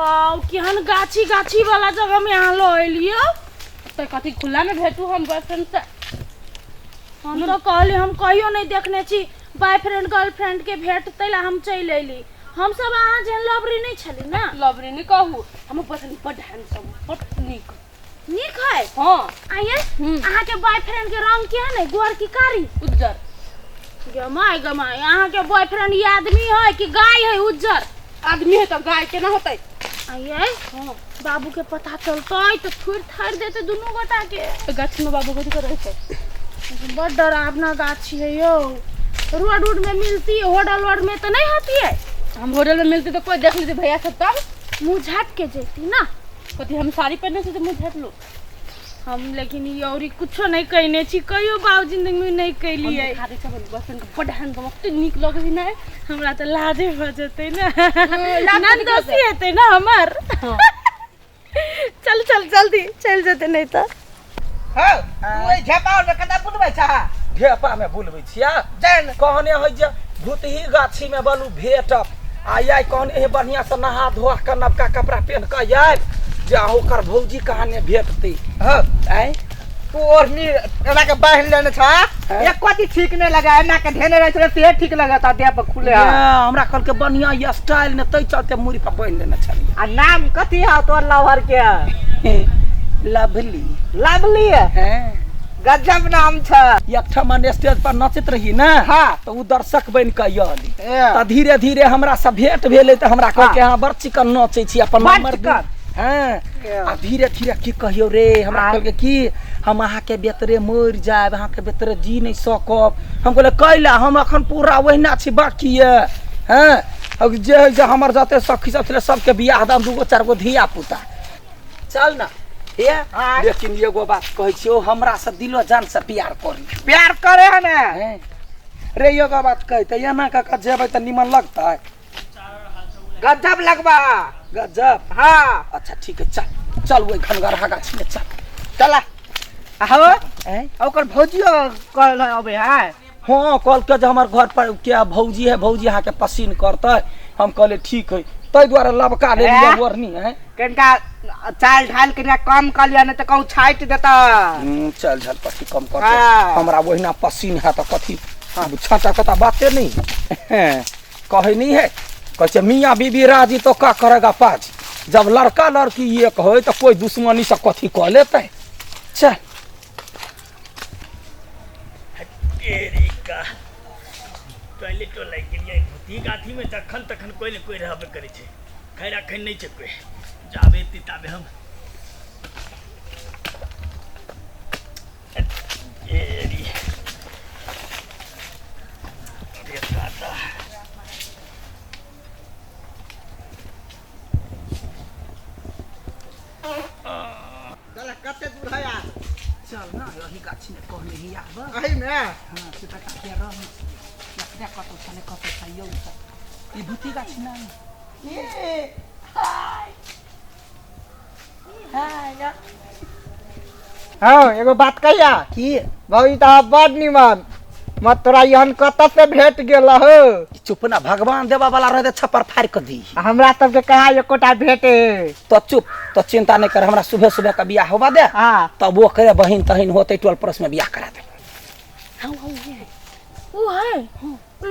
Wow केहन गाछी गाछी वाला जगह में यहाँ लो एलियो तो कथी खुला में भेटू हम बॉयफ्रेंड से हम तो कहली हम कहियो नहीं देखने छी बॉयफ्रेंड गर्लफ्रेंड के भेट तैला हम चल एली हम सब अहाँ जेन लवरी नहीं छली ना लवरी नहीं कहू हम पसंद बड़ हैंडसम बड़ नीक नीक है हां आइए अहाँ के बॉयफ्रेंड के रंग के है ने गोर की कारी उज्जर गमाई गमाई अहाँ के बॉयफ्रेंड ये आदमी है कि गाय है उज्जर आदमी है तो गाय केना होतै आइए हां बाबू के पता चलतै तो थुर थार देते दोनों गोटा के गाछ में बाबू कथि करे छै बड़ डरावना गाछी है यो रोड रोड में मिलती है होटल वोड में तो नहीं होती है हम होटल में मिलते तो कोई देख लेते भैया सब तब मुंह झाट के जेती ना कथि हम साड़ी पहनने से तो मुंह झाट लो हम लेकिन ये औरी कुछो नहीं कहने छी कहियो बाबू जिंदगी में नहीं कहली है खाते सब बसन के बड़ हैंडसम तो नीक लगे ही ना हमरा तो लाजे हो जते ना नंदोसी हेते ना हमर चल चल जल्दी चल जते नहीं तो हां ओइ झेपा में कता बुलबै छ ढेपा में बुलबै छिया जान कहने है जे भूतही गाछी में बलू भेटब आई कहने है बढ़िया से नहा धोआ के नवका कपड़ा पहन के आय जे ओकर भौजी कहाने भेटती हां आय तू ओरनी एना के बाहर लेने छ एक कथि ठीक नहीं लगा एना के धेने रह छ से ठीक लगता देह पर खुले हमरा कल के बढ़िया स्टाइल ने तै चलते मुड़ी पर बांध लेने छली आ नाम कथि है तोर लवर के लवली लवली हैं गजब नाम छ एकठा मन स्टेज पर नचत रही ना हां तो उ दर्शक बन के आयली त धीरे धीरे हमरा से भेंट भेले त हमरा कह के हां बड़ चिकन नचै छी अपन नंबर हां आ धीरे धीरे की कहियो रे हमरा कह के की हम अहाँ के बेतरे मर जाब अहाँ के बेतरे जी नहीं सकब हम कहले कैला हम अखन पूरा ओहिना छी बाकी है हैं अब जे हमर जाते सखी सब छले सबके बियाह दाम दूगो चार गो धिया पुता चल ना हे लेकिन एगो बात कहै छियो हमरा से दिलो जान से प्यार करे है ना रे एगो बात कहै त एना का जेबै त निमन लगतै गजब लगबा गजब हां अच्छा ठीक है चल चल ओइ खनगरहा गाछी में चल चला हो ओकर भौजियो कल अबे है हां कल के जे हमर घर पर के भौजी है भौजी अहाँ के पसीन करतै हम कहले ठीक है तै द्वारा लबका ले लिया ओरनी है कनका चाल ढाल के कम कर लिया न त कहू छाट देता चल झल कथी कम कर हमरा ओहिना पसीन है त कथी छाटा कता बाते नहीं कहे नहीं है कहे मियां बीबी राजी तो का करेगा पाजी जब लड़का लड़की एक होए तो कोई दुश्मनी से कथी कह लेते चल तेरी का पहले तो लाइक ये भूती गाथी में जखन तखन कोई न कोई रहबे करे छे खैर अखन नहीं छे कोई जाबे तिताबे हम तेरी ये काटा चल कते दूर है यार चल ना यही गाछी में कहले ही आबा अही में हां से तक के रह या कतो छने कतो खाइयो ई भूती गाछी ना ये हाय हाय हां एगो बात कहिया की भौजी त बड़ निमन मत तोरा यहन कत से भेट गेल हो चुप ना भगवान देवा वाला रहे छपर फाड़ कर दी हमरा सब के कहा एकोटा भेटे तो चुप तो चिंता नहीं कर हमरा सुबह सुबह का बियाह होबा दे हां तब वो करे बहिन तहिन होते 12 परस में बियाह करा दे हां वो है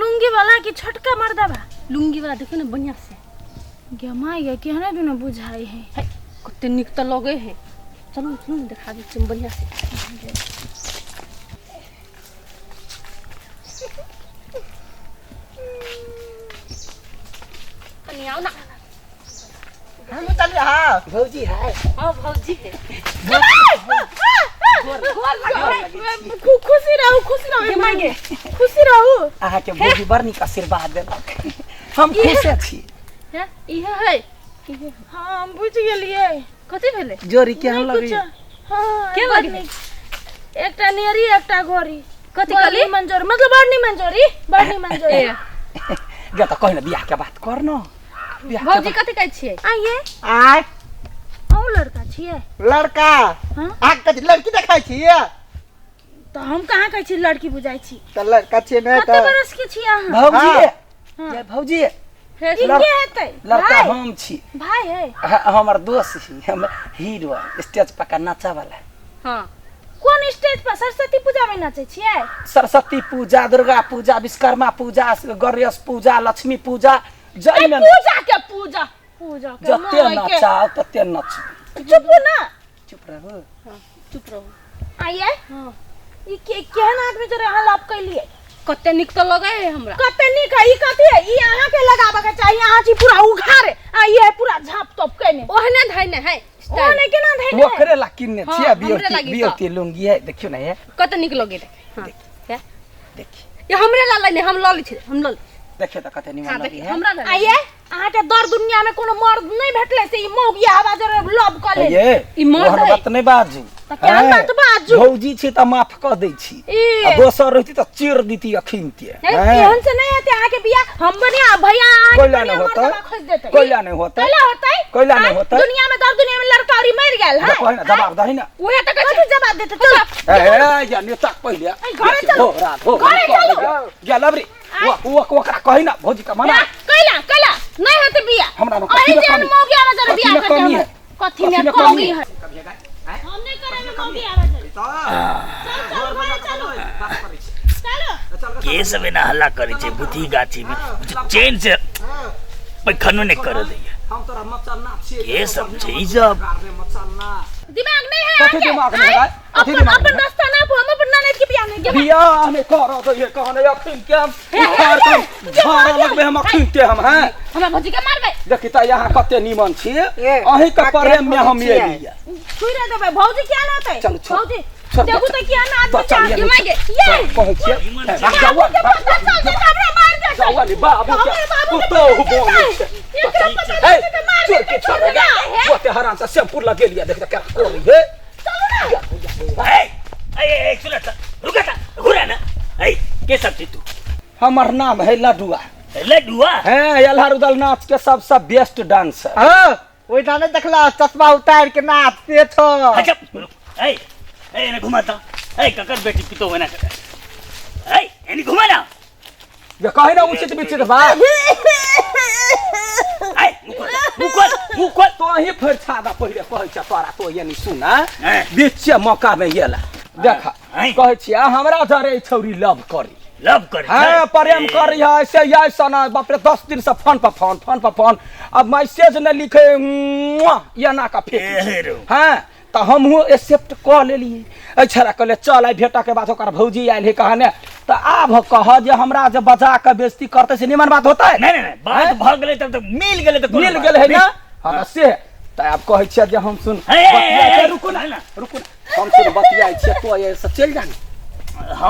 लुंगी वाला की छोटका मर्दा बा लुंगी वाला देखो ना बढ़िया से गमाई गया केहने बिना बुझाई है कते नीक त लगे है चलो चलो दिखा दी तुम बढ़िया से कनियाओ ना हम चल हां भौजी है हां भौजी है खुशी रहो मांगे खुशी रहो आहा के भौजी बड़ निक आशीर्वाद देलक हम खुश छी है इहे है हां हम बुझ गेलिए कथि भेले जोरी के हम लगे हां के लगे एकटा नेरी एकटा गोरी कथि कहली मंजोर मतलब बड़नी मंजोरी जा त कहना बियाह के बात कर न भौजी कथि कहै छियै आइए आय औ लड़का छिए लड़का हां आ कथि लड़की देखाई छिए तो हम कहां कहै छी लड़की बुझाई छी त लड़का छिए ने कते बरस के छी अहां भौजी हाँ। ये भौजी इनके हेतै लड़का भाई हम छी भाई है हमर दोस्त छी हम हीरो स्टेज पर का नाचा वाला हाँ कौन स्टेज पर सरस्वती पूजा में नाचे छियै सरस्वती पूजा दुर्गा पूजा विश्वकर्मा पूजा गणेश पूजा लक्ष्मी पूजा ए, जय में पूजा के पूजा पूजा के जते माय के नचाओ तते नच चुप ना चुप रहो चुप रहो आइए हाँ ई केहन आदमी जरे अहाँ लप कैलिए कते निक तो लगे है हमरा कते निक है ई कथि है ई अहाँ के लगाबे के चाहिए अहाँ छी पूरा उघार आ ये पूरा झाप तोप केने ओहने धैने है ओने केना धैले ओकरे ला किन्ने हाँ, छिया हमरे बियोती लागी बियोती लुंगी है देखियो ना ये कते निक लगे रे हाँ क्या देखी ये हमरे ला लेने हम ल लै छी हम ल देखियो त कते हां निमन लगी देखिए है हमरा ला आइए अहाँ के दर दुनिया में कोनो मर्द नहीं भेटले से ई मौगिया आवाज रे लव क ले ये ई मर्द ओहर है। बात नहीं बाजू त केहन बात बाजू भौजी छी त माफ क दै छी ई आ दोसर रहती त चीर दीती अखिनते एहन से नहीं होते अहाँ के बिया हम बनिया भैया अहाँ कोइला नहीं होता कोइला नहीं होता कैला होतै कोइला नहीं होता दुनिया में दर दुनिया में लड़का और मर गेल है देखो है ना जवाब दही ना ओहे त कथि जवाब देते चल ए या नेता पहिले घरे चलो। घरे चलो। गेल अबरी वो ओकरा कहि ना भौजी का मना कैला नहीं होते बिया हमरा न अरे कथी जे में मौगी आवाज रे बिया कथी में कमी है? कथी में कमी है हम नहीं करेंगे मौगी आवाज चलो ये सब ना हल्ला करे छे बुद्धि गाछी में चैन से पैखनो नहीं कर दैया हम तोरा मचलना छिए ये सब छै ई सब दिमाग नहीं है कथी आगे? दिमाग नहीं है? आय? कथी अपन दिमाग अपन नहीं है? रास्ता ना हम अपन ननद के बिया नहीं के बियाह में करो तो ये कहने अखिन के हम उखाड़ के झाड़ा लगबे हम अखिन के हम हैं हमरा भौजी के मारबे देखी त यहाँ कते निमन छी ये, अही के प्रेम में हम ये छियै। लिया छुइरा देबे भौजी क्या ना होतै चलो, छोड़। भौजी छोड़, देखू छोड़। तो क्या ना तो आदमी चल, चाह ये मांगे नीचे। ये कहै छियै निमन ए, छै। जवान के पता चल दे हमरा मार दे जवान बाबू के बाबू के पुतो बोनी एकरा पता ए चल के मार चोर दे के छोड़ छोड़ेगा ना वो ते हराम से शैम्पू लगे लिया देख क्या कोरी है ए ए सुन त रुक त घुरा ना ए के सब छी तू हमर नाम है लडुआ लड्डुआ है अल्लाह रुदल नाच के सबसे बेस्ट डांसर हां ओइ जाने देखला चश्मा उतार के नाच से छो अच्छा ए ए ने घुमा त ए ककर बेटी पितो बना कर ए एनी घुमा ना ये कहे ना उचित विचित बात ए मुकुल तो ही फिर छादा पहिले कहै छ तोरा तो ये नहीं सुना हैं? बीच मौका में येला देखा हैं? कहै छियै हमरा जरे छौरी लव करी लव कर हाँ प्रेम करी है ऐसे ऐसा ना बाप रे 10 दिन से फोन पर फोन अब मैसेज न लिखे मुआ, ये ना का फेंक रो हाँ तो हम एक्सेप्ट कऽ लेलिए अच्छा कहले चल आई भेटा के बाद ओकर भौजी आयल है कहने तो आब कह जे हमरा जे बजा के बेइज्जती करते से निमन बात होता है नहीं नहीं बात भ गेलै तब तो मिल गेलै त मिल गेल है ना हाँ से तो अब कहै छियै जे हम सुन हे, हे, बतियाइ हे, छै, रुकू ना हम सुन बतियाइ छियै तो ये से चल जानी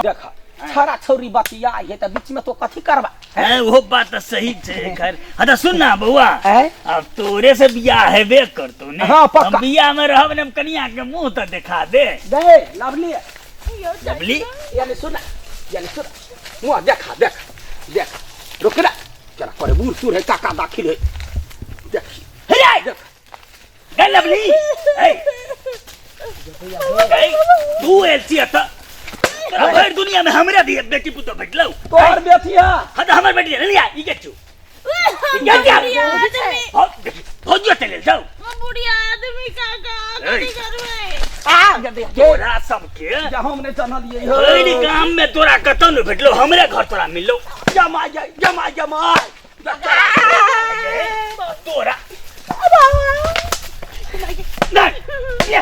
देखा छाड़ा छौरी बतियाइ है तो बीच में तो कथी करबा है वो बात तो सही छे खैर हाँ तो सुन ना बउआ हैं? अब तोरे से बियाह हेबे करतो ने हाँ, पक्का। हम बियाह में रहब ने हम कनिया के मुंह तो दिखा दे दे लवली लवली यानी सुन मुआ देख रुक ना चला करे बूढ़ सूर है काका दाखिल है देख हे देख गै लवली ए तू एलसी त भर दुनिया में हमरा दिए बेटी पुतो भेटलौ तोहर बेटिया हाँ तो हमर बेटी नहीं आ ई के छु भौजिया चले जाओ बुढ़िया आदमी काका ए। कथी करबे तोरा सबके जा हमने जानलिए ओइनी काम में तोरा कतौ न भेटलो हमरे घर तोरा मिललो जमा तोरा नहीं ये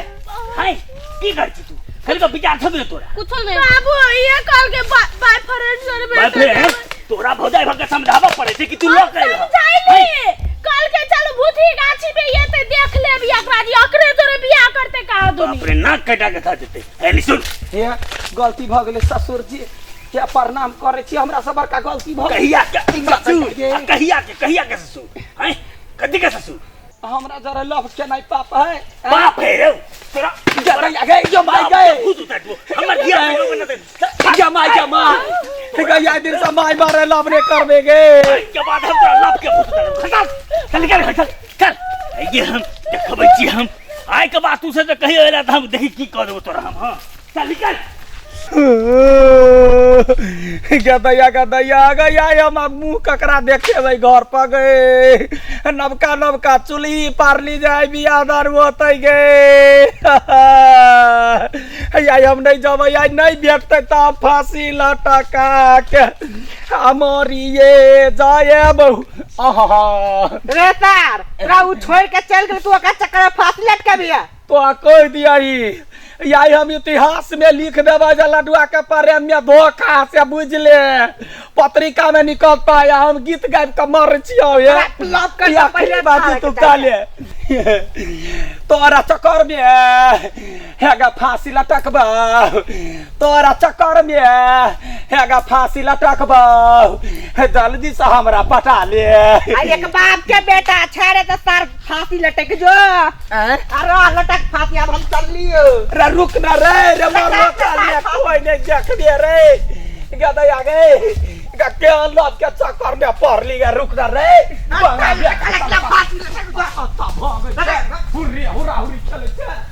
हाय की कर तू खाली का विचार छ न तोरा कुछ नहीं बाबू ये कल के बॉयफ्रेंड सर मैं फिर तोरा भौजाई भग समझावा पड़े छै कि तू लोग कह जाइली कल के चल भूथी गाछी पे ये ते देख ले बिया राजी अकरे तोरे बिया करते कहा दोनी बाप रे नाक कटा के था देते ए सुन ये गलती भ गेलै ससुर जी क्या प्रणाम करे छी हमरा सब का गलती भ कहिया के ससुर कहिया के ससुर हैं कदी के ससुर हमरा जरा लव के नहीं पाप है बाप है रे तोरा जरा गए जमाई गए खुद उतार दो हमर दिया लोग न दे जमाई गया दिन से माई मारे लव रे करबे गे के बाद हम तोरा लाभ के खुद उतार खत्म चल निकल चल ये हम देखबै छी हम आइ के बाद तू से तो कही होला त हम देखी की कर देबो तोरा हम हां चल निकल गदैया गदैया गया हम मुंह ककरा देखे भाई घर पर गए नवका नवका चूल्ही पारली जाए बिया दर होते गे हम नहीं जब नहीं भेटते तब फांसी लटका के मरिए जाए बहु रे तार तोरा उ छोड़ के चल गेल तू ओकरा चक्कर में फांसी लटका बिया तो कह दिया यही हम इतिहास में लिख देवे जे लडुआ के प्रेम में धोखा से बुझ ले पत्रिका में निकलता है हम गीत गाबि के मर छियो ये पहले बात तू काले तोरा चक्कर में हेगा फांसी लटकबा तोरा चक्कर में हेगा फांसी लटकबा जल्दी से हमरा पटा ले एक बाप के बेटा छाड़े तो सर फांसी लटक जो अरे लटक फांसी अब हम चल लियो रे रुक ना रे मारो कालिया कोई नहीं देख दिया रे गदा आ गए के लत के चक्कर में पड़ ली रुक ना रे